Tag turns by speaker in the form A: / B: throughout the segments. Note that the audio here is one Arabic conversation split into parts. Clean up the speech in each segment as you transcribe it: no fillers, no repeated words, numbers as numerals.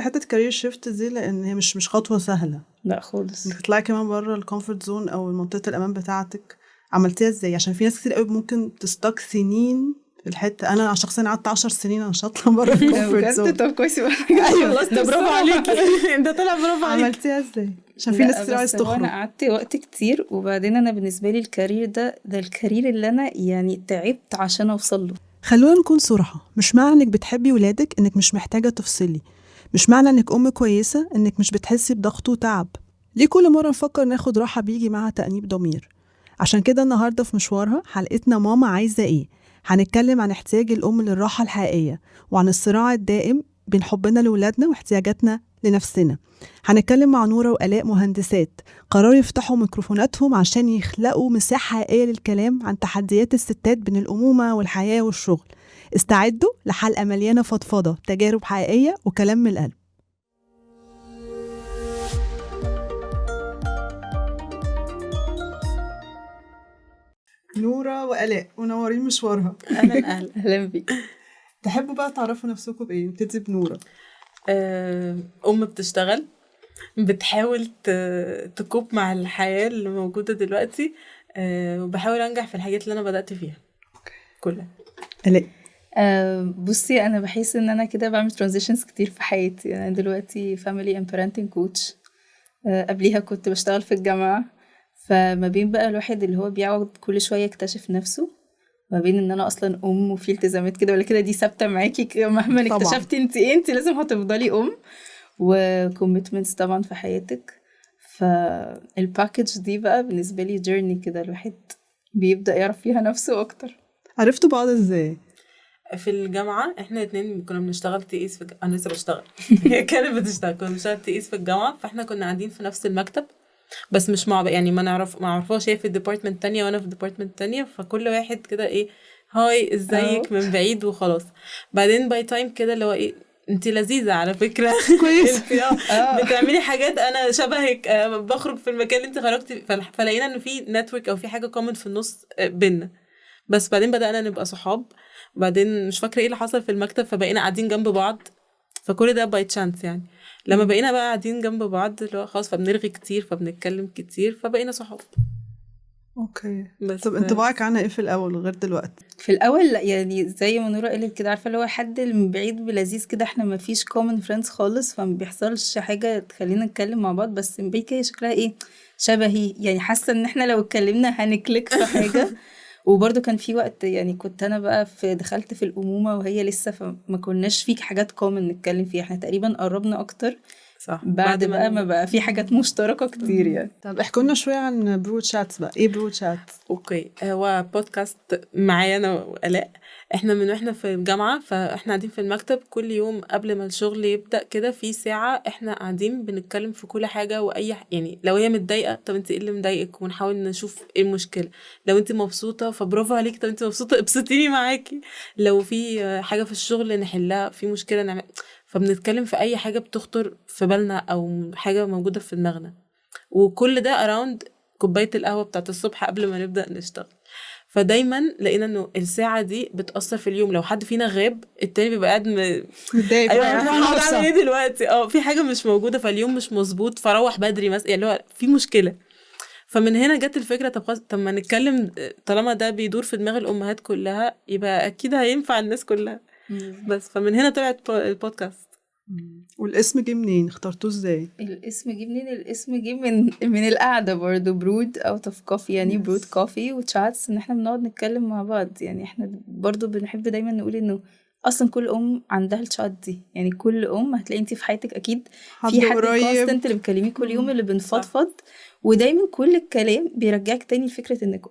A: حته كارير شيفت دي لان هي مش خطوه سهله.
B: لا خالص.
A: انك تطلعي كمان بره الكومفورت زون او منطقه الامان بتاعتك، عملتيها ازاي؟ عشان في ناس كتير قوي ممكن تستك سنين في الحته. انا شخصيا قعدت 10 سنين انا شاطره بره الكومفورت زون.
B: طب كويس بقى.
A: ايوه
B: خلاص ده برافو عليكي.
A: ده طلع برافو عليكي. عملتيها ازاي؟ عشان في ناس كتير عايز تخرج.
B: انا قعدت وقت كتير، وبعدين انا بالنسبه لي الكارير ده الكارير اللي انا يعني تعبت عشان اوصل له.
A: خلونا نكون صراحه، مش معنى انك بتحبي ولادك انك مش محتاجه تفصلي، مش معنى انك ام كويسه انك مش بتحسي بضغط وتعب. ليه كل مره نفكر ناخد راحه بيجي معها تأنيب ضمير؟ عشان كده النهارده في مشوارها حلقتنا ماما عايزه ايه، هنتكلم عن احتياج الام للراحه الحقيقيه، وعن الصراع الدائم بين حبنا لولادنا واحتياجاتنا لنفسنا. هنتكلم مع نورة وآلاء، مهندسات قرروا يفتحوا ميكروفوناتهم عشان يخلقوا مساحه حقيقيه للكلام عن تحديات الستات بين الامومه والحياه والشغل. استعدوا لحلقه مليانه فضفضه، تجارب حقيقيه وكلام من القلب. نورة وآلاء منورين مشوارها.
B: اهلا بيك.
A: تحبوا بقى تعرفوا نفسكم بايه؟ نبتدي بنورة.
C: ام بتشتغل، بتحاول تكوب مع الحياة اللي موجودة دلوقتي، وبحاول انجح في الحاجات اللي انا بدأت فيها كلها.
A: آلاء.
B: بصي انا بحس ان انا كده بعمل ترانزيشنز كتير في حياتي. انا دلوقتي فاميلي اند بارنتنج كوتش، قبليها كنت بشتغل في الجامعه، فما بين بقى الواحد اللي هو بيقعد كل شويه يكتشف نفسه، ما بين ان انا اصلا ام وفي التزامات كده ولا كده دي ثابته معاكي مهما اكتشفتي انت ايه، انت لازم هتفضلي ام، وكوميتمنتس طبعا في حياتك. فالباكج دي بقى بالنسبه لي جيرني كده، الواحد بيبدا يعرف فيها نفسه اكتر.
A: عرفتوا بعض ازاي؟
C: في الجامعة احنا اتنين كنا بنشتغل تقيس في انا لسه بشتغل هي كانت بتشتغل، كنا بنشتغل تقيس في الجامعة، فاحنا كنا قاعدين في نفس المكتب بس مش مع يعني ما عرفوش هي في الديبارتمنت تانية وانا في الديبارتمنت تانية، فكل واحد كده ايه هاي ازيك من بعيد وخلاص. بعدين باي تايم كده اللي هو ايه انتي لذيذة على فكرة
A: كويس.
C: بتعملي حاجات انا شبهك، بخرج في المكان اللي انت خرجتي، فلقينا ان في نتورك او في حاجة كومن في النص بينا. بس بعدين بدأنا نبقى صحاب، وبعدين مش فاكرة ايه اللي حصل في المكتب فبقينا قاعدين جنب بعض، فكل ده باي تشانس يعني. لما بقينا بقى قاعدين جنب بعض اللي هو خلاص فبنرغي كتير فبنتكلم كتير فبقينا صحاب.
A: اوكي. طب انطباعك عنها ايه في الاول غير دلوقتي؟
B: في الاول لا يعني زي ما نورا قالت كده، عارفه اللي هو حد من بعيد بلذيذ كده، احنا ما فيش كومن فريندز خالص، فما بيحصلش حاجه تخلينا نتكلم مع بعض، بس من بعيد كده شكلها ايه شبهي، يعني حاسه ان احنا لو اتكلمنا هنكليك في حاجه. وبرضه كان في وقت يعني كنت انا بقى دخلت في الامومه وهي لسه، فما كناش فيك حاجات كومن نتكلم فيها، احنا تقريبا قربنا اكتر
C: صح
B: بعد بقى ما بقى في حاجات مشتركه كتير يعني.
A: طب احكوا لنا شويه عن برو تشاتس بقى. ايه برو تشات؟
C: اوكي، هو بودكاست معايا انا وآلاء، احنا من واحنا في الجامعه فاحنا قاعدين في المكتب كل يوم قبل ما الشغل يبدا كده في ساعه احنا قاعدين بنتكلم في كل حاجه واي يعني لو هي متضايقه طب انت ايه اللي مضايقك ونحاول نشوف ايه المشكله، لو انت مبسوطه فبرافو عليكي، طب انت مبسوطه ابسطيني معاكي، لو في حاجه في الشغل نحلها، في مشكله نعمل، فبنتكلم في اي حاجه بتخطر في بالنا او حاجه موجوده في دماغنا، وكل ده اراوند كوبايه القهوه بتاعت الصبح قبل ما نبدا نشتغل. فدايما لقينا انه الساعه دي بتاثر في اليوم، لو حد فينا غاب التاني بيبقى قاعد
A: متضايق.
C: ايوه هعمل ايه دلوقتي، في حاجه مش موجوده فاليوم مش مظبوط فروح بدري مثلا، يعني هو في مشكله. فمن هنا جت الفكره طب ما نتكلم، طالما ده بيدور في دماغ الامهات كلها يبقى اكيد هينفع الناس كلها. بس فمن هنا طلعت البودكاست.
A: والاسم جه منين؟ اخترتوه ازاي؟
B: الاسم جه منين؟ الاسم جه من القعده برضو، برود اوت اوف كوفي يعني برود كوفي وتشاتس، ان احنا بنقعد نتكلم مع بعض. يعني احنا برضو بنحب دايما نقول انه اصلا كل عندها الشات دي، يعني كل هتلاقي انت في حياتك اكيد في حد كونستنت اللي بتكلميه كل يوم، اللي بنفضفض، ودايما كل الكلام بيرجعك تاني لفكره انك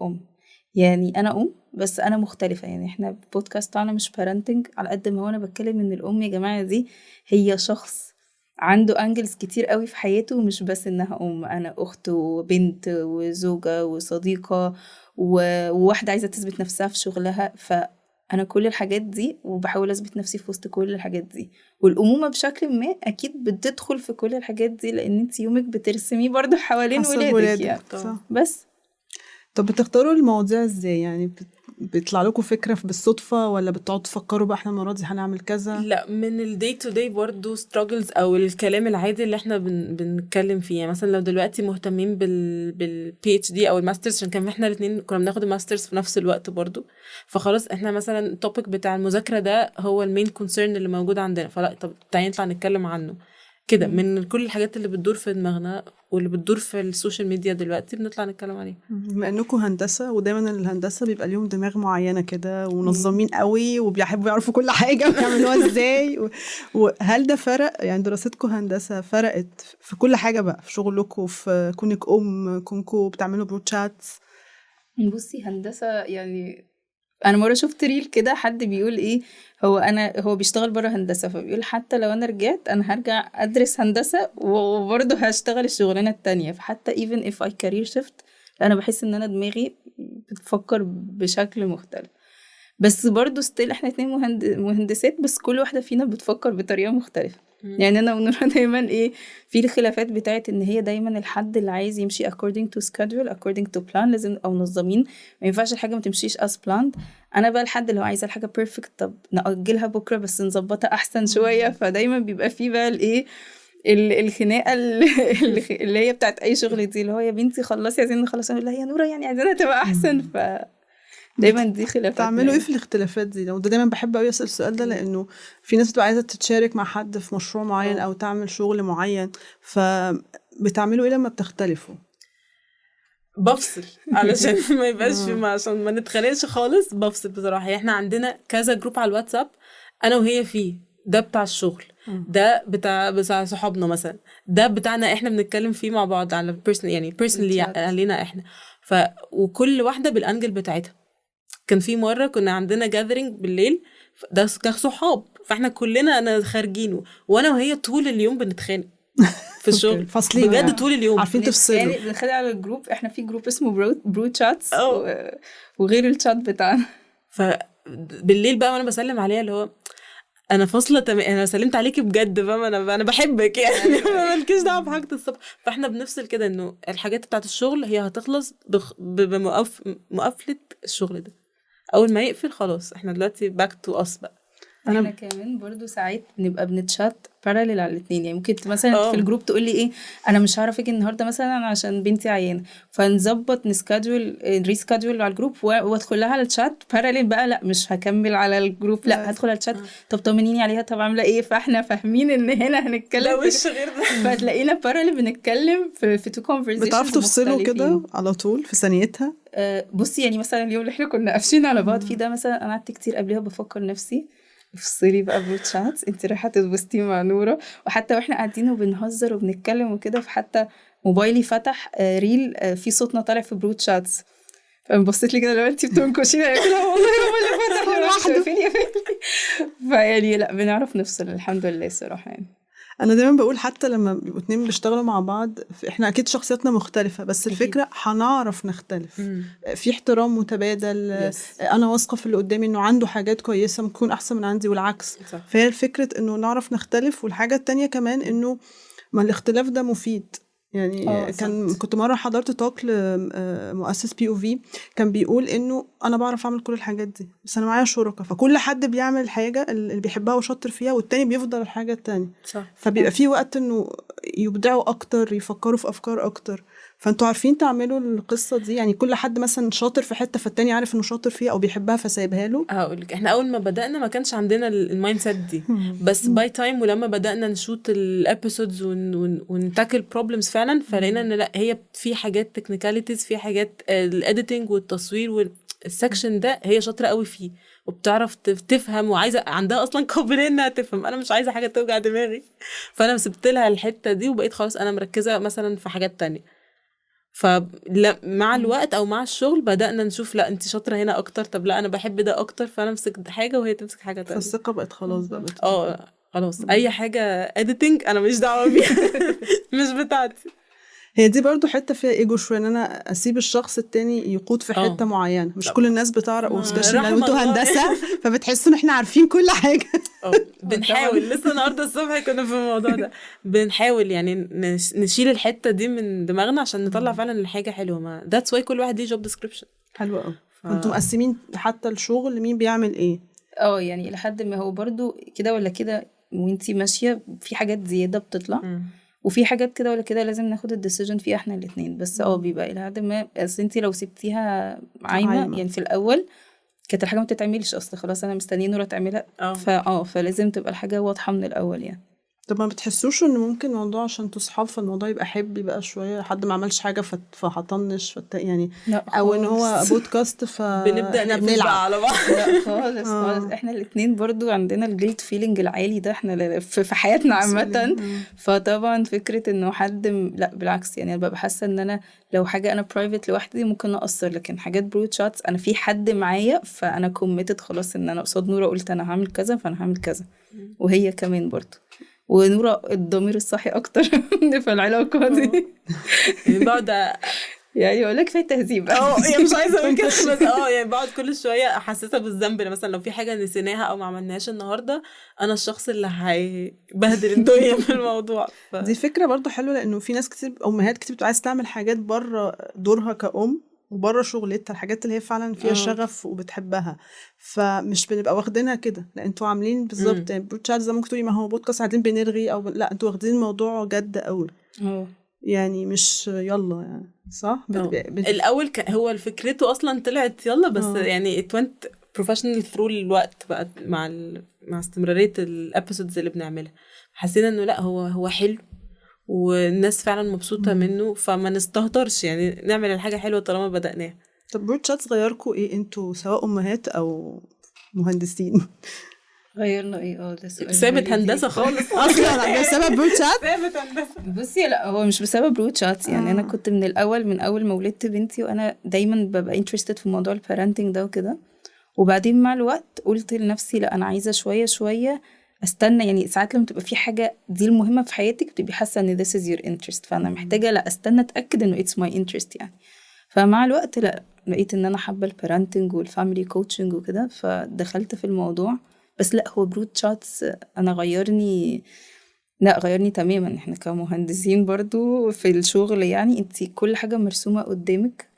B: يعني انا بس انا مختلفه. يعني احنا البودكاست بتاعنا مش بارنتنج على قد ما هو انا بتكلم ان الام يا جماعه دي هي شخص عنده انجلز كتير قوي في حياته، مش بس انها انا اخت وبنت وزوجه وصديقه وواحده عايزه تثبت نفسها في شغلها، فانا كل الحاجات دي وبحاول اثبت نفسي في وسط كل الحاجات دي. والامومه بشكل ما اكيد بتدخل في كل الحاجات دي، لان انت يومك بترسميه برضو حوالين ولادك يعني.
A: صح.
B: بس
A: طب بتختاروا المواضيع ازاي؟ يعني بيطلع لكم فكره بالصدفه ولا بتقعدوا تفكروا بقى احنا المره دي هنعمل كذا؟
C: لا، من الدي تو دي برضه struggles او الكلام العادي اللي احنا بنتكلم فيه. يعني مثلا لو دلوقتي مهتمين بالبي اتش دي او الماسترز، عشان كان احنا الاثنين كنا بناخد الماسترز في نفس الوقت برضه، فخلاص احنا مثلا التوبيك بتاع المذاكره ده هو المين كونسيرن اللي موجود عندنا، فلا طب تعالي نطلع نتكلم عنه كده. من كل الحاجات اللي بتدور في دماغنا واللي بتدور في السوشيال ميديا دلوقتي بنطلع نتكلم عليه.
A: بما انكم هندسه، ودايما الهندسه بيبقى ليهم دماغ معينه كده ومنظمين قوي وبيحبوا يعرفوا كل حاجه ويعملوها ازاي وهل ده فرق؟ يعني دراستكم هندسه فرقت في كل حاجه بقى، في شغلكم، في كونك كونكم بتعملوا برو تشاتس؟
B: بصي هندسة يعني انا مرة شفت ريل كده حد بيقول ايه، هو بيشتغل برا هندسة، فبيقول حتى لو انا رجعت انا هرجع ادرس هندسة وبرضه هشتغل الشغلانة التانية، فحتى even if I career shift انا بحس ان انا دماغي بتفكر بشكل مختلف. بس برضه ستيل احنا اتنين مهندسات، بس كل واحدة فينا بتفكر بطريقة مختلفة. يعني انا ونورا دايما ايه في الخلافات بتاعت ان هي دايما الحد اللي عايز يمشي according to schedule according to plan لازم او منظمين، ما ينفعش الحاجة ما تمشيش as planned. انا بقى الحد اللي هو عايزة الحاجة perfect، طب نأجلها بكرة بس نظبطها احسن شوية. فدايما بيبقى فيه بقى الايه الخناقه اللي هي بتاعت اي شغل دي، اللي هو يا بنتي خلصي عايزين نخلص، اقول لها يا نورا يعني عايزينها تبقى احسن. ف دايما دي خلافات.
A: تعملوا ايه في الاختلافات دي؟ ده دايما بحب قوي اسال السؤال ده، لانه في ناس بتبقى عايزه تتشارك مع حد في مشروع معين او تعمل شغل معين، فبتعملوا ايه لما بتختلفوا؟
C: بفصل علشان ما يبقاش في عشان ما نتخانقش خالص. بفصل بصراحه. يعني احنا عندنا كذا جروب على الواتساب انا وهي فيه، ده بتاع الشغل، ده بتاع صحابنا مثلا، ده بتاعنا احنا بنتكلم فيه مع بعض على يعني بيرسونالي علينا احنا. وكل واحده بالانجل بتاعتها. كان في مره كنا عندنا جاذرينج بالليل، ده كصحاب، فاحنا كلنا انا خارجينه وانا وهي طول اليوم بنتخانق في الشغل
A: فاصلين
C: بجد طول اليوم،
A: عارفين تفصلوا.
B: يعني بنخلي على الجروب، احنا في جروب اسمه برو تشاتس وغير الشات بتاعنا.
C: فبالليل بقى وانا بسلم عليها اللي هو انا فاصله انا سلمت عليكي بجد، فاهم؟ انا بحبك يعني ما مالكيش دعوه بحاجه الصبح. فاحنا بنفصل كده انه الحاجات بتاعت الشغل هي هتخلص بمقفله الشغل ده، اول ما يقفل خلاص احنا دلوقتي باك تو اس بقى.
B: احنا كمان برضو ساعات نبقى بنتشات باراليل على الاثنين. يعني ممكن مثلا في الجروب تقول لي ايه انا مش هعرف اجي النهارده مثلا عشان بنتي عيانه، فنظبط نسكادول ريسكادول على الجروب وادخل لها على الشات باراليل بقى، لا مش هكمل على الجروب، لا هدخل على الشات طب طمنيني عليها، طب عامله ايه. فاحنا فاهمين ان هنا هنتكلم
C: ده وش غير ده.
B: فتلاقينا باراليل بنتكلم في تو كونفرزيشنز.
A: بتعرفوا تفصلوا كده على طول في ثانيتها؟
B: بصي يعني مثلا اليوم اللي احنا كنا قافشين على بعض فيه ده، مثلا انا قعدت كتير قبلها بفكر نفسي افصلي بقى برو تشات، انت رايحه تتبسطي مع نورا. وحتى واحنا قاعدين وبنهزر وبنتكلم وكده، فحتى موبايلي فتح ريل في صوتنا طالع في برو تشاتس، فبصيت لي كده لو انت بتنكشينا يا كده والله هو اللي فتح لوحده فين يا فين. فيعني لا بنعرف نفصل الحمد لله الصراحه. يعني
A: انا دايما بقول حتى لما بيبقوا اتنين بيشتغلوا مع بعض احنا اكيد شخصياتنا مختلفة، بس الفكرة هنعرف نختلف في احترام متبادل. انا واثقة في اللي قدامي انه عنده حاجات كويسة ممكن احسن من عندي والعكس. فهي الفكرة انه نعرف نختلف. والحاجة التانية كمان انه ما الاختلاف ده مفيد. يعني كنت مرة حضرت توك لمؤسس POV كان بيقول انه انا بعرف اعمل كل الحاجات دي بس انا معايا شركة، فكل حد بيعمل الحاجة اللي بيحبها وشاطر فيها والتاني بيفضل الحاجة التانية. فبيبقى في وقت انه يبدعوا اكتر، يفكروا في افكار اكتر. فانتوا عارفين تعملوا القصة دي؟ يعني كل حد مثلا شاطر في حتة فالتاني عارف انه شاطر فيها او بيحبها فسايبها له.
C: هقولك احنا اول ما بدأنا ما كانش عندنا المايند سيت دي، بس باي تايم ولما بدأنا نشوت الابيسودز ونتاكل بروبلمز فعلا، فلقينا ان لا هي في حاجات تكنيكاليتيز، في حاجات الاديتنج والتصوير والسكشن ده هي شاطرة قوي فيه وبتعرف تفهم وعايزة عندها اصلا قابلية انها تفهم. انا مش عايزة حاجة توجع دماغي، فانا سبت لها الحتة دي وبقيت خلاص انا مركزة مثلا في حاجات تانية. فمع الوقت او مع الشغل بدأنا نشوف لا انت شاطرة هنا اكتر، طب لا انا بحب ده اكتر، فانا امسك حاجة وهي تمسك حاجة تانية.
A: فالثقة بقت خلاص بقى
C: خلاص اي حاجة editing انا مش دعوة بيها مش بتاعتي.
A: هي دي برضو حتة فيها ايجو شوية ان انا اسيب الشخص التاني يقود في حتة معينة. مش كل الناس بتعرف، وسبيشلي لو انتوا هندسة فبتحسوا ان احنا عارفين كل حاجة.
C: بنحاول لسه النهارده الصبح كنا في الموضوع ده بنحاول يعني نشيل الحتة دي من دماغنا عشان نطلع فعلا الحاجة حلوة. ما that's why كل واحد ليه job description.
A: حلوة قوي. انتوا مقسمين حتى الشغل مين بيعمل ايه؟
B: يعني لحد ما هو برضو كده ولا كده وانتي ماشية في حاجات زيادة بتطلع وفي حاجات كده ولا كده لازم ناخد الديسيجن فيها احنا الاتنين. بس بيبقى الى حد ما، اصل انتي لو سبتيها عايمة يعني في الاول كانت الحاجة ما تتعملش اصل خلاص انا مستنيه نورة تعملها. فلازم تبقى الحاجة واضحة من الاول يعني.
A: طب ما بتحسوش ان ممكن الموضوع عشان انتوا صحاب فالموضوع يبقى حبي بقى شويه، حد ما عملش حاجه فهطنش يعني او ان هو بودكاست
C: بنبدا
A: احنا
C: نقفل
A: بنلعب
C: على بعض.
B: لا خالص خالص، احنا الاتنين برضو عندنا الجلد فيلينج العالي ده احنا في حياتنا عامة. فطبعا فكرة انه حد لا بالعكس يعني، انا ببقى حاسة ان انا لو حاجة انا برايفت لوحدي ممكن اقصر، لكن حاجات برود شاتس انا في حد معايا فانا كوميتد خلاص ان انا قصاد نورة قلت انا هعمل كذا فانا هعمل كذا، وهي كمان برضو. ونورة الضمير الصحي اكتر في العلاقة دي.
C: يعني بقعد
B: يعني اقول لك في تهذيب
C: يعني مش عايزه اقول كده بس يعني بقعد كل شويه احسسها بالذنب مثلا لو في حاجه نسيناها او ما عملناهاش النهارده، انا الشخص اللي هيبهدل الدنيا في الموضوع.
A: دي فكره برضو حلوه، لانه في ناس كتير امهات كتير بتبقى عايزه تعمل حاجات بره دورها كأم وبره شغلتها، الحاجات اللي هي فعلا فيها شغف وبتحبها، فمش بنبقى واخدينها كده. لا انتوا عاملين بالظبط بودكاست زي ممكن تقولي ما هو بودكاست قاعدين بنرغي او لا انتوا واخدين الموضوع جد قوي يعني مش يلا يعني صح.
C: الاول هو فكرته اصلا طلعت يلا بس يعني it went professional through الوقت بقى مع استمراريه الابيسودز اللي بنعملها، حسينا انه لا هو حلو والناس فعلا مبسوطه منه، فما نستهترش يعني نعمل الحاجه حلوه طالما بدأناها.
A: طب بودكاست غيركوا ايه انتوا سواء امهات او مهندسين؟
B: غيرنا ايه؟ ده سؤال
C: سابت هندسه خالص
A: اصلا بسبب بروتشات.
C: سابت هندسه.
B: بصي لا هو مش بسبب بروتشات يعني. انا كنت من الاول من اول ما ولدت بنتي وانا دايما ببقى انترستد في موضوع البارنتنج ده وكده، وبعدين مع الوقت قلت لنفسي لا انا عايزه شويه استنى. يعني ساعات لما تبقى في حاجه دي المهمه في حياتك بتبقي حاسه ان this is your interest، فانا محتاجه لا استنى اتاكد انه it's my interest يعني. فمع الوقت لا لقيت ان انا حابه البارنتنج والفاميلي كوتشنج وكده فدخلت في الموضوع. بس لا هو برود شاتس انا غيرني تماما. احنا كمهندسين برضو في الشغل يعني انتي كل حاجة مرسومة قدامك،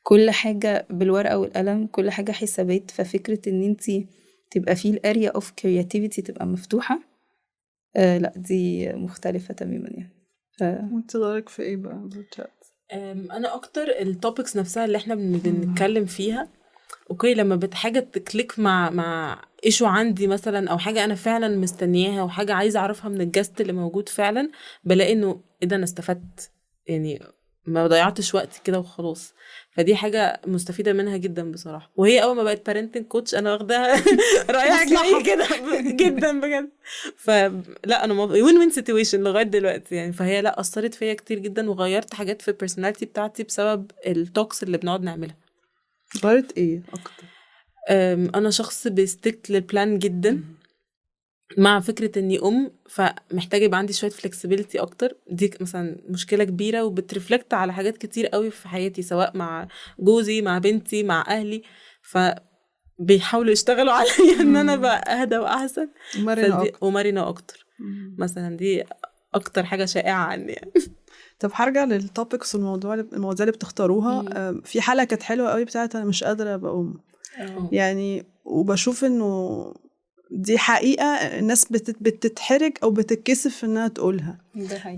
B: كل حاجة بالورقة والقلم، كل حاجة حسابات. ففكرة ان انتي تبقى فيه الاريا اوف كرياتيفيتي تبقى مفتوحة لا دي مختلفة تماما يعني.
A: وانت غيرك في ايه بقى برود شات؟
C: انا اكتر التوبكس نفسها اللي احنا بنتكلم فيها اوكي لما حاجه تكليك مع ايشو عندي مثلا او حاجه انا فعلا مستنياها وحاجه عايزه اعرفها من الجست اللي موجود فعلا، بلاقي انه ايه ده انا استفدت يعني ما ضيعتش وقتي كده وخلاص. فدي حاجه مستفيده منها جدا بصراحه. وهي اول ما بقت بارنتنج كوتش انا واخداها رايحه جايه كده جدا بجد. فلا انا وين سيتويشن لغايه دلوقتي يعني. فهي لا اثرت فيا كتير جدا وغيرت حاجات في البيرسوناليتي بتاعتي بسبب التوكس اللي بنقعد نعملها.
A: غيرت ايه اكتر؟
C: انا شخص بيستيك للبلان جدا مع فكره اني فمحتاجه يبقى عندي شويه فلكسبيليتي اكتر. دي مثلا مشكله كبيره وبترفلكت على حاجات كتير قوي في حياتي سواء مع جوزي مع بنتي مع اهلي، فبيحاولوا يشتغلوا عليا ان انا بقى اهدى واحسن ومرنه اكتر. مثلا دي اكتر حاجه شائعه عني يعني.
A: طب هرجع للتوبكس والمواضيع اللي بتختاروها. في حلقه كانت حلوه قوي بتاعت انا مش قادره ابقى يعني، وبشوف انه دي حقيقه الناس بتتحرج او بتتكسف انها تقولها.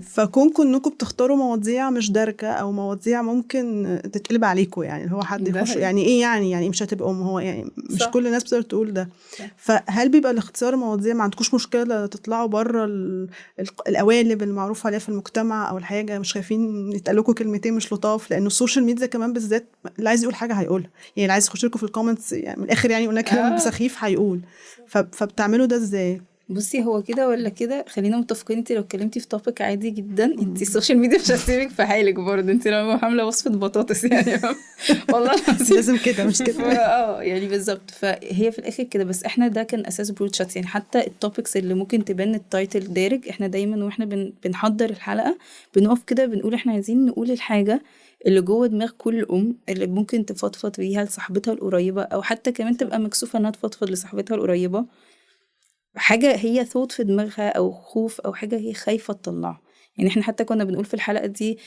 A: فكونكم انكم بتختاروا مواضيع مش دارجه او مواضيع ممكن تتقلب عليكم يعني اللي هو حد يخش يعني ايه يعني مش هتبقى هو يعني مش صح. كل الناس بتقدر تقول ده. فهل بيبقى الاختيار مواضيع ما عندكوش مشكله تطلعوا بره القوالب المعروف عليها في المجتمع او الحاجه مش خايفين يتقالوا كلمتين مش لطاف؟ لانه السوشيال ميديا كمان بالذات اللي عايز يقول حاجه هيقولها يعني، اللي عايز يخش لكم في الكومنتس يعني من الاخر يعني يقول لك كلام سخيف هيقول. فبتعملوا ده ازاي؟
B: بصي هو كده ولا كده خلينا متفقين انت لو اتكلمتي في توبيك عادي جدا انت السوشيال ميديا مش هتسيبك في حالك برضه. انت لو عامله وصفه بطاطس يعني والله
A: لازم كده مش كده
B: يعني بالظبط. فهي في الاخر كده. بس احنا ده كان اساس برود شاتس يعني. حتى التوبكس اللي ممكن تبان التايتل دارج احنا دايما واحنا بنحضر الحلقه بنقف كده بنقول احنا عايزين نقول الحاجه اللي جوه دماغ كل اللي ممكن تفضفض بيها لصاحبتها القريبه او حتى كمان تبقى مكسوفه انها تفضفض لصاحبتها القريبه. حاجة هي ثوت في دماغها أو خوف أو حاجة هي خايفة تطلعها. يعني احنا حتى كنا بنقول في الحلقة دي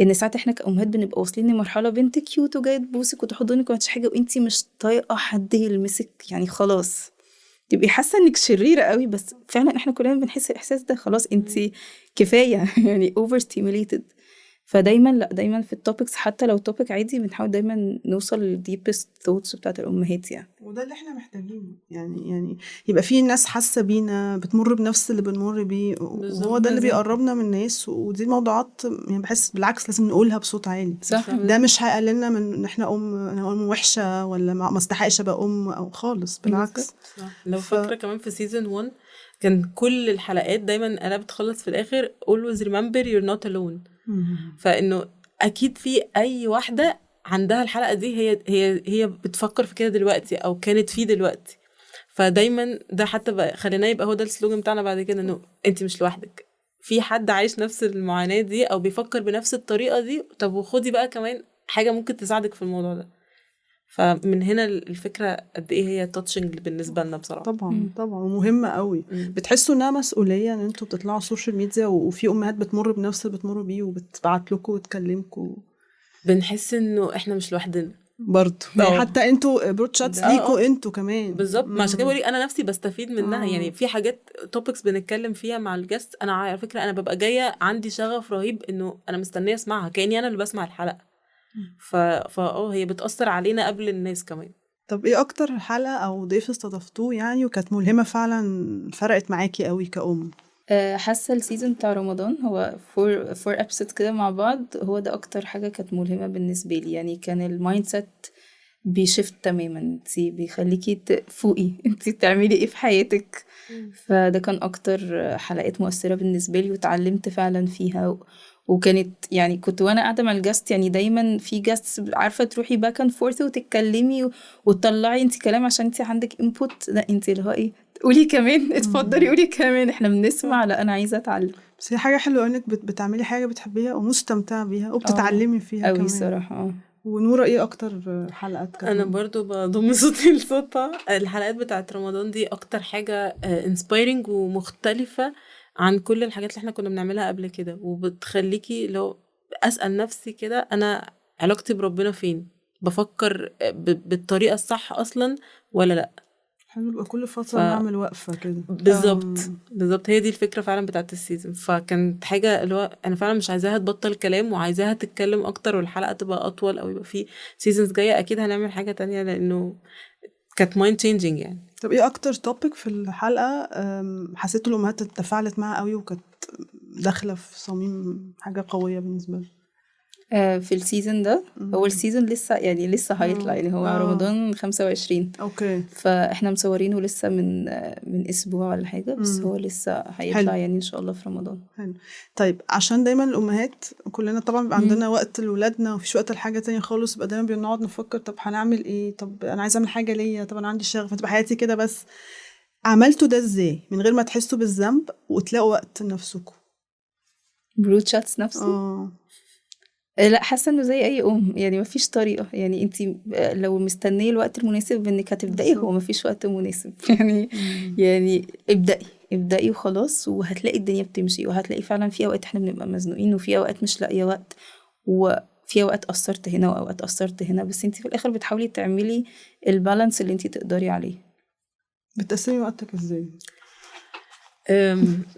B: ان ساعات احنا كأمهات بنبقى واصلين لمرحلة بنت كيوت وجاية تبوسك وتحضنك ومفيش حاجة وانتي مش طايقة حد يلمسك، يعني خلاص تبقي حاسة انك شريرة قوي، بس فعلا احنا كلنا بنحس الإحساس ده، خلاص انتي كفاية يعني overstimulated. فدايما لا، دايما في التوبكس حتى لو توبك عادي بنحاول دايما نوصل للديبست ثوتس بتاعت الأمهات يعني.
A: وده اللي احنا محتاجينه، يعني يبقى في ناس حاسة بينا بتمر بنفس اللي بنمر بيه، وهو ده اللي بيقربنا من الناس. ودي الموضوعات يعني بحس بالعكس لازم نقولها بصوت عالي.
B: صح.
A: ده مش هيقللنا من ان احنا انا ام وحشة ولا ما استحقش ابقى ام او خالص، بالعكس.
C: لو فاكرة كمان في سيزن 1 كان كل الحلقات دايما انا بتخلص في الاخر always remember you're not alone. فانه اكيد في اي واحدة عندها الحلقة دي هي بتفكر في كده دلوقتي او كانت فيه دلوقتي. فدايما ده حتى بقى خلينا يبقى هو ده السلوجن بتاعنا بعد كده، انه انت مش لوحدك، في حد عايش نفس المعاناة دي او بيفكر بنفس الطريقة دي. طب وخدي بقى كمان حاجة ممكن تساعدك في الموضوع ده. فمن هنا الفكرة قد ايه هي تاتشنج بالنسبة لنا بصراحة.
A: طبعا طبعا ومهمة قوي. بتحسوا انها مسؤولية ان انتوا بتطلعوا السوشيال ميديا وفي امهات بتمر بنفس اللي بتمروا بيه وبتبعت لكم وتكلمكم؟
C: بنحس انه احنا مش لوحدنا
A: برضه يعني حتى انتوا برودشاتس ليكوا انتوا كمان.
C: بالظبط. ما عشان كده بقولي انا نفسي بستفيد منها. يعني في حاجات توبكس بنتكلم فيها مع الجست، انا على فكرة انا ببقى جاية عندي شغف رهيب انه انا مستنية اسمعها كأني انا اللي بسمع الحلقة. هي بتأثر علينا قبل الناس كمان.
A: طب ايه اكتر حلقة او ضيف استضفتوه يعني وكانت ملهمة فعلا فرقت معاكي قوي كأم؟
B: حاسة السيزون بتاع رمضان هو فور episodes كده مع بعض، هو ده اكتر حاجة كانت ملهمة بالنسبة لي. يعني كان المايند سيت بيشفت تماما، انتي بيخليكي تفوقي انتي بتعملي ايه في حياتك. فده كان اكتر حلقات مؤثرة بالنسبة لي وتعلمت فعلا فيها. وكانت يعني كنت وانا قاعدة مع الجاست، يعني دايما في جاست عارفة تروحي باك اند فورث وتتكلمي وتطلعي انتي كلام عشان انتي عندك انبوت، لا انتي اللي هو ايه قولي كمان، اتفضلي قولي كمان، احنا بنسمع، لا انا عايزة اتعلم.
A: بس هي حاجة حلوة انك بتعملي حاجة بتحبيها ومستمتعة بيها وبتتعلمي فيها
B: قوي
A: كمان
B: صراحة.
A: ونورة ايه اكتر حلقات كمان؟
C: انا برضو بضم صوتي لصوتها. الحلقات بتاعت رمضان دي اكتر حاجة inspiring ومختلفة عن كل الحاجات اللي احنا كنا بنعملها قبل كده، وبتخليكي لو اسأل نفسي كده انا علاقتي بربنا فين، بفكر بالطريقة الصح اصلا ولا لا.
A: حلو يبقى كل فترة نعمل وقفة كده.
C: بالظبط هي دي الفكرة فعلا بتاعت السيزون. فكانت حاجة اللي هو انا فعلا مش عايزاها تبطل كلام وعايزاها تتكلم اكتر والحلقة تبقى اطول او يبقى في سيزونز جاية اكيد هنعمل حاجة تانية لانه كانت mind changing يعني.
A: طب ايه اكتر توبيك في الحلقة حسيتوا الامهات تفاعلت معها قوي وكانت داخلة في صميم حاجة قوية بالنسبة لها؟
B: في السيزون ده هو السيزون لسه هيطلع، يعني هو رمضان 25.
A: اوكي.
B: فاحنا مصورينه لسه من اسبوع ولا حاجه، بس هو لسه هيطلع حلو. يعني ان شاء الله في رمضان.
A: حلو. طيب عشان دايما الامهات كلنا طبعا بيبقى عندنا وقت لولادنا ومفيش وقت لحاجه تانية خالص، يبقى دايما بنقعد نفكر طب هنعمل ايه، طب انا عايزه اعمل حاجه ليا، طب انا عندي شغف، فتبقى حياتي كده. بس عملتوا ده ازاي من غير ما تحسوا بالذنب وتلاقوا وقت لنفسكم؟
B: برود شاتس نفسه لا، حاسه انه زي اي يعني مفيش طريقه. يعني انتي لو مستنيه الوقت المناسب انك هتبداي، هو مفيش وقت مناسب يعني يعني ابدأي وخلاص، وهتلاقي الدنيا بتمشي، وهتلاقي فعلا في اوقات احنا بنبقى مزنوقين وفي اوقات مش لاقيه وقت، وفي اوقات قصرت هنا واوقات قصرت هنا، بس انتي في الاخر بتحاولي تعملي البالانس اللي انتي تقدري عليه.
A: بتقسمي وقتك ازاي؟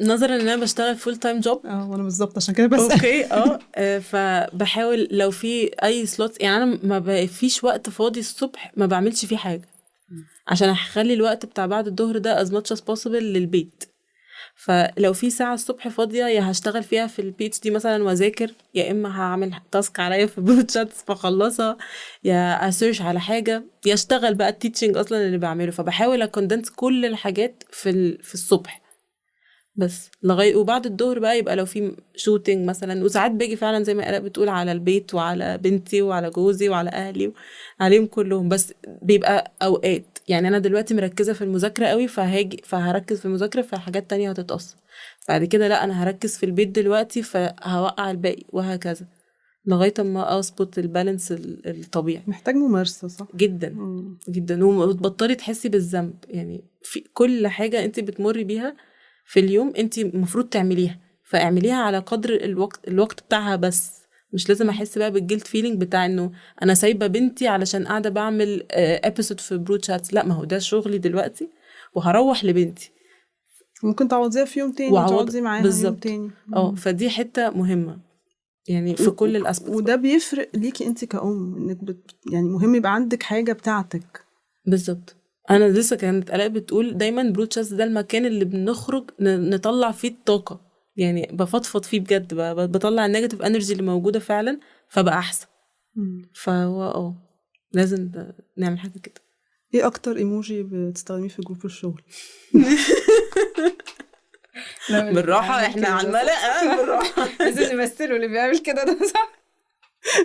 C: نظرا ان انا بشتغل فول تايم جوب
A: وانا بالظبط عشان كده بس
C: اوكي فبحاول لو في اي سلوت، يعني انا ما فيش وقت فاضي الصبح ما بعملش فيه حاجه عشان اخلي الوقت بتاع بعد الظهر ده as much as possible للبيت. فلو في ساعه الصبح فاضيه يا هشتغل فيها في البيتش دي مثلا واذاكر، يا اما هعمل تاسك عليا في برود شاتس فخلصها، يا اسيرش على حاجه، يا اشتغل بقى التيتشنج اصلا اللي بعمله. فبحاول اكوندنس كل الحاجات في الصبح بس لغايه وبعد الظهر بقى يبقى لو في شوتينج مثلا. وساعات باجي فعلا زي ما آلاء بتقول على البيت وعلى بنتي وعلى جوزي وعلى اهلي عليهم كلهم، بس بيبقى اوقات. يعني انا دلوقتي مركزه في المذاكره قوي فهركز في المذاكره، فحاجات تانية هتتأثر بعد كده. لا انا هركز في البيت دلوقتي فهوقع الباقي وهكذا. لغايه ما اظبط البالانس الطبيعي.
A: محتاج ممارسة صح؟
C: جدا جدا. وتبطلي تحسي بالذنب، يعني في كل حاجه انت بتمري بيها في اليوم انت المفروض تعمليها، فاعمليها على قدر الوقت بتاعها، بس مش لازم احس بقى بالجلد فيلينج بتاع انه انا سايبه بنتي علشان قاعده بعمل ابيسود في برود شاتس. لا، ما هو ده شغلي دلوقتي وهروح لبنتي.
A: ممكن تعوضيها في يوم تاني وتقعدي معاها يوم
C: بالظبط.
A: تاني.
C: فدي حته مهمه يعني في كل الاسباب.
A: وده بيفرق ليكي انت كأم انك يعني مهم يبقى عندك حاجة بتاعتك.
C: بالظبط. انا لسه كانت آلاء بتقول دايما برود شاتس ده المكان اللي بنخرج نطلع فيه الطاقه، يعني بفضفض فيه بجد، بطلع النيجاتيف انرجي اللي موجوده فعلا فبقى احسن. فهو لازم نعمل حاجه كده.
A: ايه اكتر ايموجي بتستخدميه في جروب الشغل؟
C: بالراحه احنا على الملأ. بالراحه
B: لازم نمثله اللي بيعمل كده ده صح.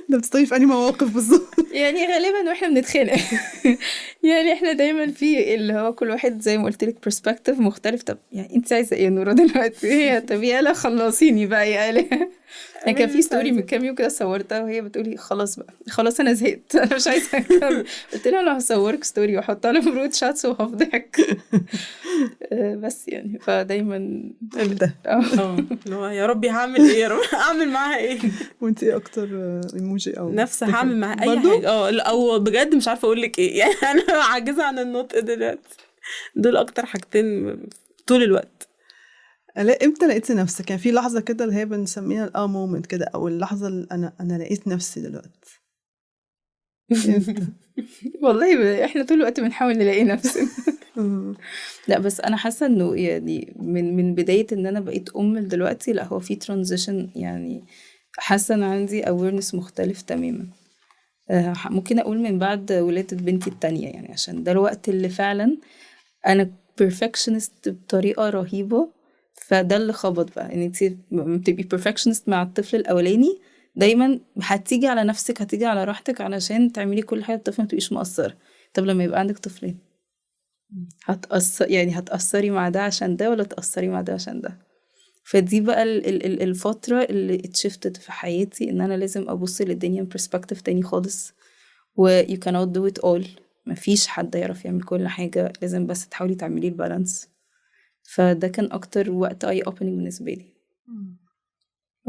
A: ده بتستخدميه في أي مواقف بالظبط؟
B: يعني غالبا واحنا بنتخانق يعني احنا دايما في اللي هو كل واحد زي ما قلت لك برسبكتيف مختلف. طب يعني انت عايزه ايه يا نورا دلوقتي؟ هي طب يلا خلصيني بقى يا آلاء. يعني كان في ستوري من كام يوم كده صورتها وهي بتقولي خلاص بقى، خلاص انا زهقت، انا مش عايزه اكمل. قلت لها انا هصورك ستوري واحطها على برود شاتس وهفضحك. بس يعني فدايما
A: ده
C: اللي هو يا ربي هعمل ايه، يا رب اعمل معاها ايه.
A: وانت ايه اكتر ايموجي او
C: نفس هعمل معاها اي حاجه او بجد مش عارفه اقول لك ايه. يعني انا عاجزه عن النطق دلوقتي. دول اكتر حاجتين طول الوقت.
A: لا، امتى لقيتي نفسك؟ يعني في لحظه كده اللي هي بنسميها مومنت كده، او اللحظه اللي انا لقيت نفسي دلوقتي.
B: والله احنا طول الوقت بنحاول نلاقي نفسنا. لا بس انا حاسه انه يعني من بدايه ان انا بقيت ام دلوقتي، لا هو في ترانزيشن. يعني حاسه ان عندي awareness مختلف تماما. ممكن اقول من بعد ولاده بنتي التانية، يعني عشان ده الوقت اللي فعلا انا perfectionist بطريقه رهيبه. فده اللي خبط بقى ان انت بتبقي perfectionist مع الطفل الاولاني، دايما هتيجي على نفسك، هتيجي على راحتك علشان تعملي كل حاجه الطفل ما تبقيش مقصره. طب لما يبقى عندك طفلين هتأثري مع ده عشان ده ولا تأثري مع ده عشان ده؟ فدي بقى الفترة اللي اتشفتت في حياتي ان انا لازم ابص للدنيا برسبكتيف تاني خالص. و you cannot do it all. مفيش حد يعرف يعمل كل حاجة، لازم بس تحاولي تعملي البالانس. فده كان اكتر وقت eye opening بالنسبة لي.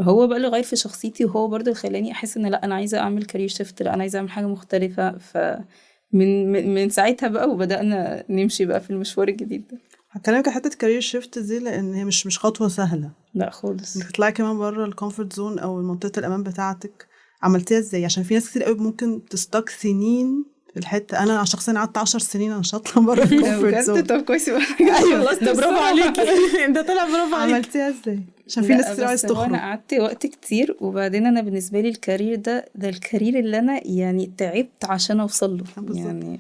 B: هو بقى اللي غير في شخصيتي، وهو برضه اللي خلاني احس ان لا انا عايزة اعمل كارير شيفت، لا انا عايزة اعمل حاجة مختلفة. من ساعتها بقى وبدأنا نمشي بقى في المشوار الجديد ده.
A: هكلمك حتة كارير شيفت دي لان هي مش خطوة سهلة.
B: لا خالص.
A: انك تطلعي كمان بره الكومفورت زون او منطقة الامان بتاعتك. عملتيها ازاي؟ عشان في ناس كتير قوي ممكن تستك سنين في الحتة. انا شخصيا قعدت 10 سنين انا مش هطلع بره الكومفورت زون.
B: طب كويس بقى.
C: ايوه خلاص، ده برافو عليكي. ده طلع برافو عليكي.
A: عملتيها ازاي؟ عشان في ناس كتير عايز تخرج.
B: انا قعدت وقت كتير، وبعدين انا بالنسبه لي الكارير ده الكارير اللي انا يعني تعبت عشان اوصل له. يعني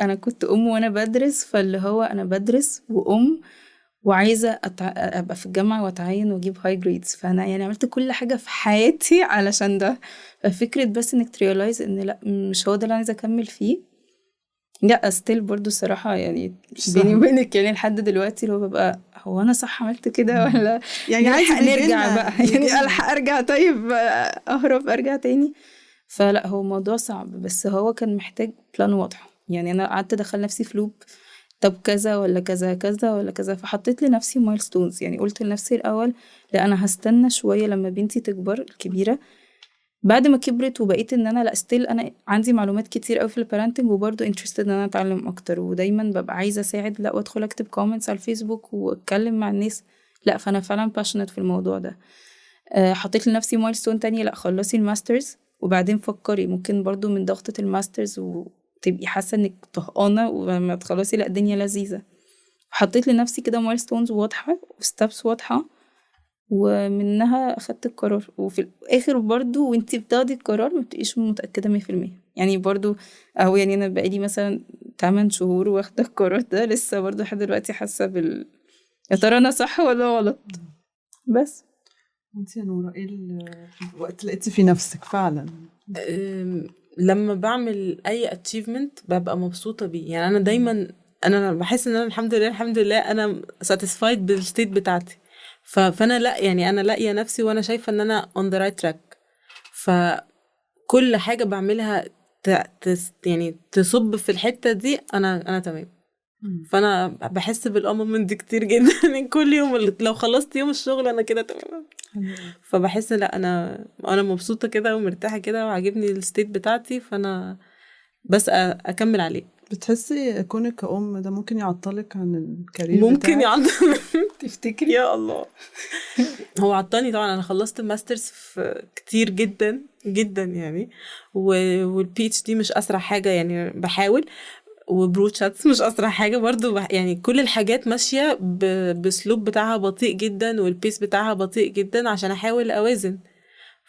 B: انا كنت وانا بدرس، فاللي هو انا بدرس وعايزه ابقى في الجامعه واتعين واجيب هاي جريدز. فانا يعني عملت كل حاجه في حياتي علشان ده. ففكره بس انك تريلايز ان لا مش هو ده اللي عايزه اكمل فيه. لا ستيل برضو الصراحة يعني بيني وبينك يعني لحد دلوقتي لو ببقى هو أنا صح عملت كده ولا
A: يعني
B: عايزة نرجع بقى يعني ألحق أرجع طيب أهرب أرجع تاني. فلا هو موضوع صعب، بس هو كان محتاج بلان واضحة. يعني أنا قعدت أدخل نفسي في لوب، طب كذا ولا كذا كذا ولا كذا. فحطيت لنفسي مايلستونز. يعني قلت لنفسي الأول لا أنا هستنى شوية لما بنتي تكبر الكبيرة. بعد ما كبرت وبقيت ان انا لا ستيل انا عندي معلومات كتير قوي في البارنتنج، وبرضه انترستد ان انا اتعلم اكتر، ودايما ببقى عايزه اساعد لا وادخل اكتب كومنتس على الفيسبوك واتكلم مع الناس. لا فانا فعلا باشنت في الموضوع ده. حطيت لنفسي مايلستون تانية، لا خلصي الماسترز وبعدين فكري ممكن برضه من ضغطة الماسترز وتبقي حاسه انك طهقانه، ولما تخلصي لا الدنيا لذيذه. حطيت لنفسي كده مايلستونز واضحه وستابس واضحه، ومنها أخدت القرار. وفي الآخر برضو وانتي بتاخدي القرار ما بتبقيش متأكدة 100%. يعني برضو أهو يعني أنا بقالي مثلا 8 شهور واخدة القرار ده، لسه برضو لحد دلوقتي حاسة يا ترى أنا صح ولا غلط. بس
A: انتي يا نورا ايه الوقت لقيتي في نفسك فعلا؟
C: لما بعمل أي achievement ببقى مبسوطة بيه. يعني أنا دايما أنا بحس إن أنا الحمد لله أنا satisfied بالستيت بتاعتي. فانا لا يعني انا لاقيه نفسي وانا شايفه ان انا on the right track. فكل حاجة بعملها يعني تصب في الحتة دي أنا تمام. فأنا بحس بالأمم دي كتير جدا. كل يوم لو خلصت يوم الشغل أنا كده تمام. فبحس لا أنا مبسوطة كده ومرتاحة كده وعجبني الستيت بتاعتي، فأنا بس أكمل عليه.
A: بتحسي كونك كأم ده ممكن يعطلك عن الكارير
C: ممكن
A: بتاعك؟
C: يعطل.
B: تفتكري؟
C: يا الله. هو عطاني طبعا. انا خلصت الماسترز في كتير جدا جدا يعني، والبي اتش دي مش اسرع حاجه يعني، بحاول. وبروت شاتس مش اسرع حاجه برضو، يعني كل الحاجات ماشيه باسلوب بتاعها بطيء جدا، والبيس بتاعها بطيء جدا عشان احاول اوازن.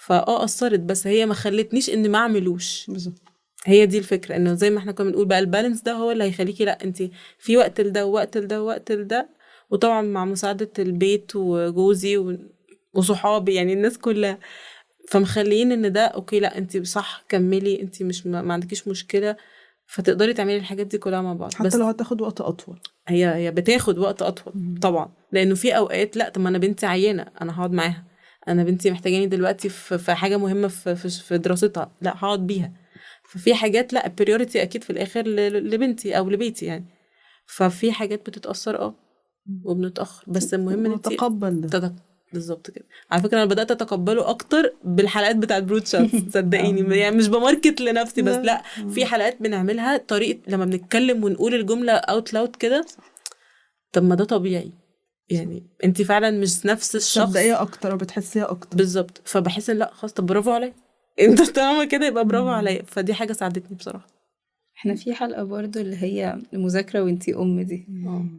C: اثرت، بس هي ما خلتنيش اني ما اعملوش.
A: بالظبط.
C: هي دي الفكره، انه زي ما احنا كنا بنقول بقى البالانس ده هو اللي هيخليكي لا انت في وقت لده ووقت لده ووقت لده، وطبعا مع مساعده البيت وجوزي وصحابي يعني الناس كلها، فمخليين ان ده اوكي، لا انت صح كملي، انت مش ما عندكيش مشكله، فتقدري تعملي الحاجات دي كلها مع بعض. بس
A: حتى لو هتاخد وقت اطول.
C: هي بتاخد وقت اطول طبعا، لانه في اوقات لا، طب ما انا بنتي عيانه انا هقعد معاها، انا بنتي محتاجاني دلوقتي في حاجه مهمه في دراستها، لا هقعد بيها. ففي حاجات لا البريوريتي اكيد في الاخر لبنتي او لبيتي يعني. ففي حاجات بتتاثر وبنتاخر، بس المهم ان انت
A: نتقبل ده.
C: بالظبط كده. على فكره انا بدات اتقبله اكتر بالحلقات بتاعت بروت شاتس. صدقيني يعني مش بماركت لنفسي بس، لا في حلقات بنعملها طريقه لما بنتكلم ونقول الجمله اوت لاود كده، طب ما ده طبيعي يعني، انت فعلا مش نفس الشخص.
A: صدقيها اكتر وبتحسيها اكتر.
C: بالظبط. فبحس ان لا خلاص، طب برافو عليا انت طالما كده يبقى برافو عليا. فدي حاجه ساعدتني بصراحه.
B: احنا في حلقة برضو اللي هي المذاكرة وانتي ام دي،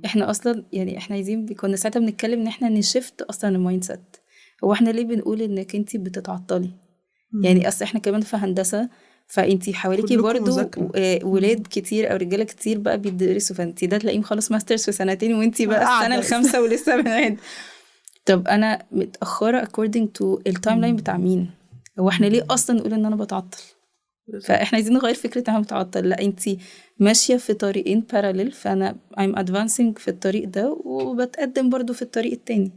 B: احنا اصلا يعني احنا عايزين كنا ساعتها بنتكلم ان احنا نشفت اصلا المايند سيت. هو احنا ليه بنقول انك انتي بتتعطلي؟ يعني اصل احنا كمان في هندسة، فانتي حواليكي
A: كلكم
B: برضو
A: مذاكرة.
B: ولاد كتير او رجاله كتير بقى بيدرسوا، فانتي ده تلاقيه مخلص ماسترز في سنتين وانتي بقى السنة
A: قاعدة.
B: الخامسة ولسه بنعد. طب انا متأخرة according to التايم لاين بتاع مين؟ هو احنا ليه اصلا نقول ان انا بتعطل؟ فاحنا عايزين نغير فكرة انها بتعطل، لا انتي ماشية في طريقين parallel، فانا I'm advancing في الطريق ده وبتقدم برضو في الطريق التاني.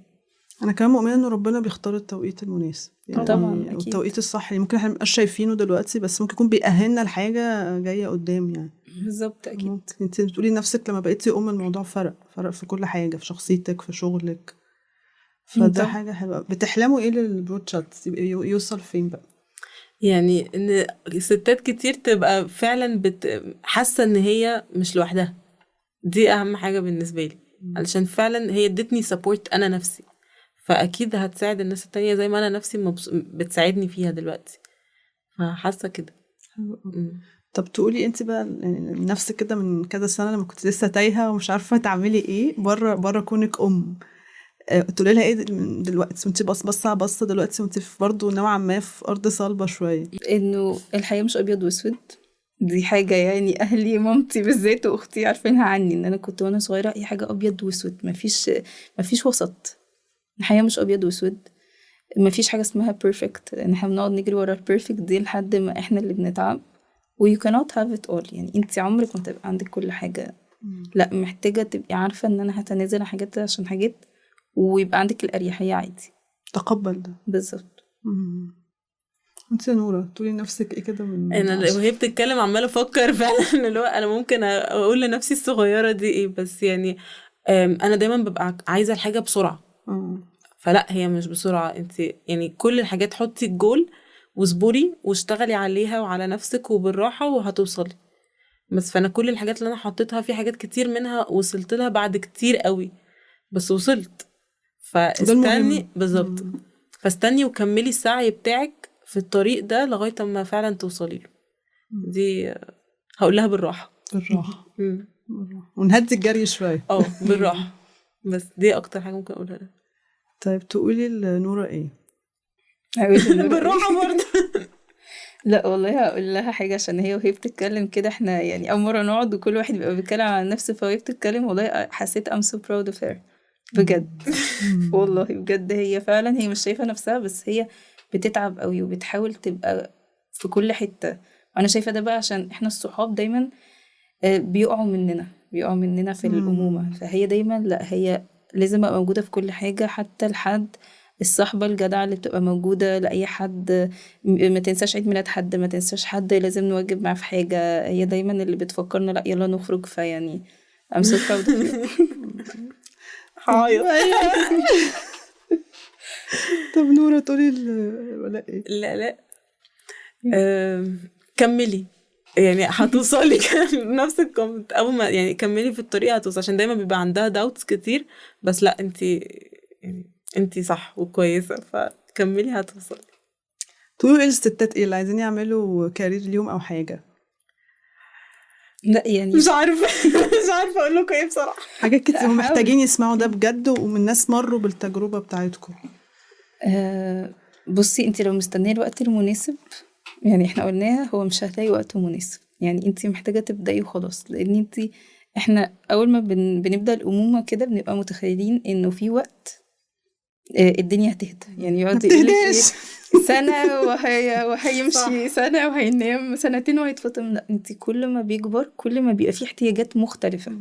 A: انا كمان مؤمنه ان ربنا بيختار التوقيت المناسب يعني،
B: طبعا اكيد
A: والتوقيت الصح يعني ممكن احنا مبقاش شايفينه دلوقتي، بس ممكن يكون بيأهلنا لحاجه جايه قدام يعني.
B: بالظبط اكيد.
A: ممكن انت بتقولي نفسك لما بقيتي الموضوع فرق في كل حاجه، في شخصيتك في شغلك، فده حاجه حلوه. بتحلموا ايه للبروت شاتس يوصل فين بقى؟
C: يعني ان ستات كتير تبقى فعلا حاسه ان هي مش لوحدها، دي اهم حاجه بالنسبه لي، علشان فعلا هي ادتني سبورت انا نفسي، فاكيد هتساعد الناس التانية زي ما انا نفسي بتساعدني فيها دلوقتي، فحاسه كده.
A: طب تقولي انت بقى يعني نفسك كده من كذا سنه لما كنت لسه تايهه ومش عارفه تعملي ايه بره كونك تقولي لها ايه دلوقتي وانت بصه دلوقتي وانت برضه نوعا ما في ارض صلبه شويه؟
B: انه الحياه مش ابيض واسود، دي حاجه يعني اهلي مامتي بالذات واختي عارفينها عني، ان انا كنت وانا صغيره اي حاجه ابيض واسود، مفيش وسط. الحياه مش ابيض واسود، مفيش حاجه اسمها بيرفكت، ان احنا بنقعد نجري ورا البيرفكت دي لحد ما احنا اللي بنتعب. و you cannot have it all، يعني انت عمرك ما تبقى عندك كل حاجه. لا محتاجه تبقي عارفه ان انا هتنازل عن حاجات عشان حاجات، ويبقى عندك الاريحيه عادي.
A: تقبل ده
B: بالظبط.
A: انت يا نورة تقولي لنفسك ايه كده من
C: انا وهي بتتكلم عماله افكر فعلا اللي هو انا ممكن اقول لنفسي الصغيره دي ايه، بس يعني انا دايما ببقى عايزه الحاجه بسرعه. فلا هي مش بسرعه، انت يعني كل الحاجات حطي الجول واصبري واشتغلي عليها وعلى نفسك وبالراحه وهتوصلي. بس فانا كل الحاجات اللي انا حطيتها في حاجات كتير منها وصلت لها بعد كتير قوي، بس وصلت. فاستني بالظبط، فاستني وكملي السعي بتاعك في الطريق ده لغايه اما فعلا توصلي له. دي هقول لها بالراحه
A: ونهدي الجري شويه.
C: بالراحه. بس دي اكتر حاجه ممكن اقولها لها.
A: طيب تقولي لنورة ايه؟
C: بالراحه برضه.
B: لا والله هقول لها حاجه، عشان هي وهي بتتكلم كده احنا يعني اول مره نقعد وكل واحد بيبقى بيتكلم عن نفسه، فهي بتتكلم والله حسيت I'm so proud of her بجد. والله بجد هي فعلا هي مش شايفه نفسها، بس هي بتتعب قوي وبتحاول تبقى في كل حته. وانا شايفه ده بقى عشان احنا الصحاب دايما بيقعوا مننا في الامومه، فهي دايما لا هي لازم ابقى موجوده في كل حاجه، حتى لحد الصحبة الجدعة اللي بتبقى موجودة لأي حد. ما تنساش عيد ميلاد حد، ما تنساش حد لازم نواجب معاه في حاجة. هي دايما اللي بتفكرنا لا يلا نخرج. فيعني I'm so proud of you.
C: هعيط.
A: طب نورة تقولي ولا ايه؟
C: لا كملي، يعني هتوصلي. نفس الكومنت اول ما يعني كملي في الطريقه هتوصل، عشان دايما بيبقى عندها داوتس كتير، بس لا انت يعني انت صح وكويسه، فكملي هتوصلي.
A: تقولوا ايه الستات ايه اللي عايزين يعملوا كارير اليوم او حاجه؟
B: لا يعني
C: مش عارفه اقول لكم ايه بصراحه.
A: حاجات كتير هم
B: حاول.
A: محتاجين يسمعوا ده بجد، ومن ناس مروا بالتجربه بتاعتكم.
B: بصي انت لو مستنيه الوقت المناسب، يعني احنا قلناها، هو مش هتلاقي وقت مناسب. يعني انت محتاجه تبداي وخلاص، لان احنا اول ما بنبدا الامومه كده بنبقى متخيلين انه في وقت الدنيا هتهدى. يعني يقعد يقول لك ايه سنه وهيمشي سنه وهينام سنتين وهيتفطم. لا، انت كل ما بيكبر كل ما بيبقى فيه احتياجات مختلفه.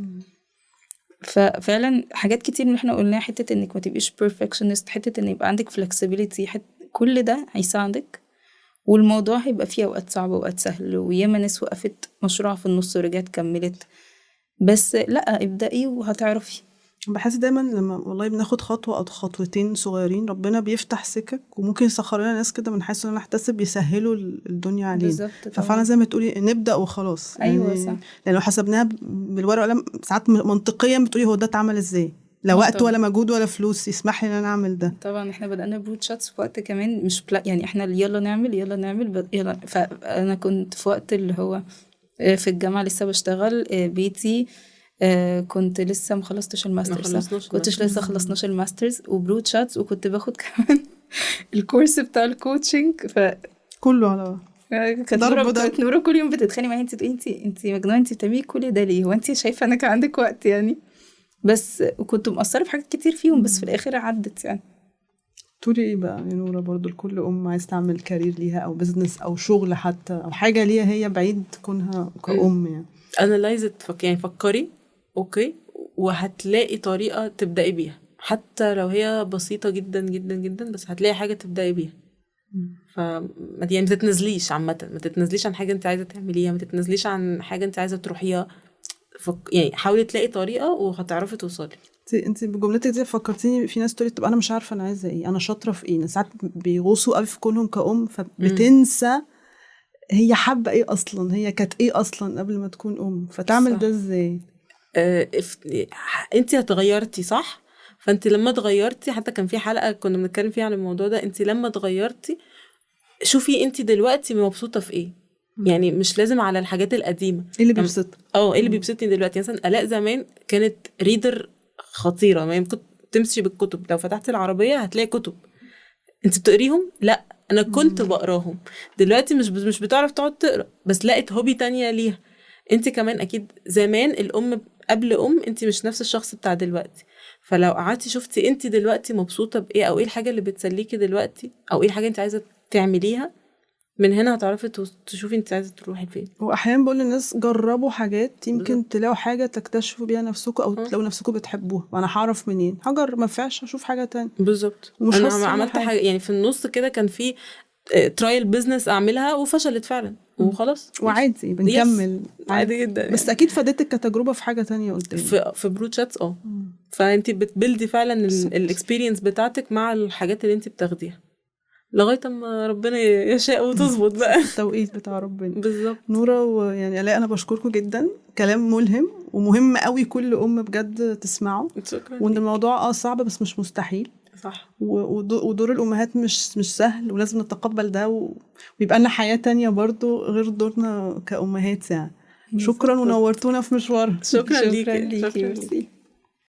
B: ففعلا حاجات كتير من احنا قلناها، حته انك ما تبقيش perfectionist، حته ان يبقى عندك flexibility، كل ده هيساعدك. والموضوع هيبقى فيه اوقات صعبه واوقات سهل، وياما ناس وقفت مشروع في النص ورجعت كملت. بس لا، ابدأي وهتعرفي.
A: بحس دايما لما والله بناخد خطوه او خطوتين صغيرين ربنا بيفتح سكك، وممكن يسخر لنا ناس كده من حيث لا نحتسب يسهلوا الدنيا علينا.
B: بالظبط.
A: ففعلا زي ما تقولي نبدا وخلاص.
B: ايوه
A: يعني
B: صح.
A: لان لو حسبناها بالورقه والقلم ساعات منطقيا بتقولي هو ده اتعمل ازاي؟ لا وقت
B: طبعا.
A: ولا مجهود ولا فلوس يسمح لي ان انا اعمل ده.
B: طبعا احنا بدأنا برود شاتس في وقت كمان مش يعني احنا يلا نعمل يلا. فانا كنت في وقت اللي هو في الجامعة لسه بشتغل، بيتي كنت لسه مخلصتش الماسترز، كنتش لسه خلصناش الماسترز وبرود شاتس، وكنت باخد كمان الكورس بتاع الكوتشنج.
A: كله على
B: كانت نورة كل يوم بتتخانق معايا، انت مجنونه، انت بتعملي كل ده ليه؟ هو انت شايفه انك عندك وقت يعني؟ بس وكنت مقصره في حاجات كتير فيهم، بس في الاخر عدت يعني.
A: تقولي ايه بقى يا نورة برضو لكل عايز تعمل كارير ليها او بزنس او شغل حتى او حاجه ليها هي بعيد كونها كأم يعني؟
C: انالايز يعني فكري اوكي، وهتلاقي طريقه تبداي بيها، حتى لو هي بسيطه جدا جدا جدا، بس هتلاقي حاجه تبداي بيها. يعني ما تتنزليش عامه، ما تتنزليش عن حاجه انت عايزه تعمليها، ما تتنزليش عن حاجه انت عايزه تروحيها. يعني حاولي تلاقي طريقه وهتعرفي توصلي.
A: انت بجملتك دي فكرتيني في ناس تقولي طب انا مش عارفه انا عايزه ايه، انا شاطره في ايه. ساعات بيغوصوا قوي في كونهم كأم فبتنسى هي حابه ايه اصلا، هي كانت ايه اصلا قبل ما تكون ام. فتعمل ده ازاي؟
C: انت هتغيرتي صح. فانت لما اتغيرتي، حتى كان في حلقه كنا بنتكلم فيها عن الموضوع ده، انت لما اتغيرتي شوفي انت دلوقتي مبسوطه في ايه. يعني مش لازم على الحاجات القديمه.
A: ايه اللي بيبسطك؟
C: ايه اللي بيبسطني دلوقتي؟ مثلا آلاء زمان كانت ريدر خطيره، ما يمكن تمشي بالكتب، لو فتحت العربيه هتلاقي كتب. انت بتقريهم؟ لا، انا كنت بقراهم. دلوقتي مش بتعرف تقعد تقرا، بس لقيت هوبي تانية ليها. انت كمان اكيد زمان الام قبل انت مش نفس الشخص بتاع دلوقتي. فلو قعدتي شفتي انت دلوقتي مبسوطه بايه، او ايه الحاجه اللي بتسليكي دلوقتي، او ايه الحاجه انت عايزه تعمليها، من هنا هتعرفي تشوفي انت عايزه تروحي فين.
A: واحيانا بقول للناس جربوا حاجات يمكن تلاقوا حاجه تكتشفوا بيها نفسكم، او تلاقوا نفسكم بتحبوها. وانا هعرف منين؟ هجرب، ما فيهاش اشوف حاجه تانية.
C: بالظبط. انا عملت حاجه يعني في النص كده، كان في ترايل بيزنس اعملها وفشلت فعلا وخلاص،
A: وعادي بنكمل
C: عادي جدا يعني.
A: بس اكيد فادتك كتجربه في حاجه تانية قدام
C: في برود شاتس. فانت بتبلدي فعلا الاكسبيرينس بتاعتك مع الحاجات اللي انت بتاخديها لغايه ما ربنا يشاء وتظبط بقى.
A: التوقيت بتاع ربنا.
C: بالظبط.
A: نورة ويعني آلاء، انا بشكركم جدا، كلام ملهم ومهم قوي كل ام بجد تسمعه.
C: شكرا.
A: وان الموضوع صعب بس مش مستحيل.
C: صح.
A: ودور الامهات مش سهل، ولازم نتقبل ده ويبقى لنا حياه تانية برضو غير دورنا كأمهات يعني. شكرا ونورتونا في مشوار.
C: شكرا ليكي.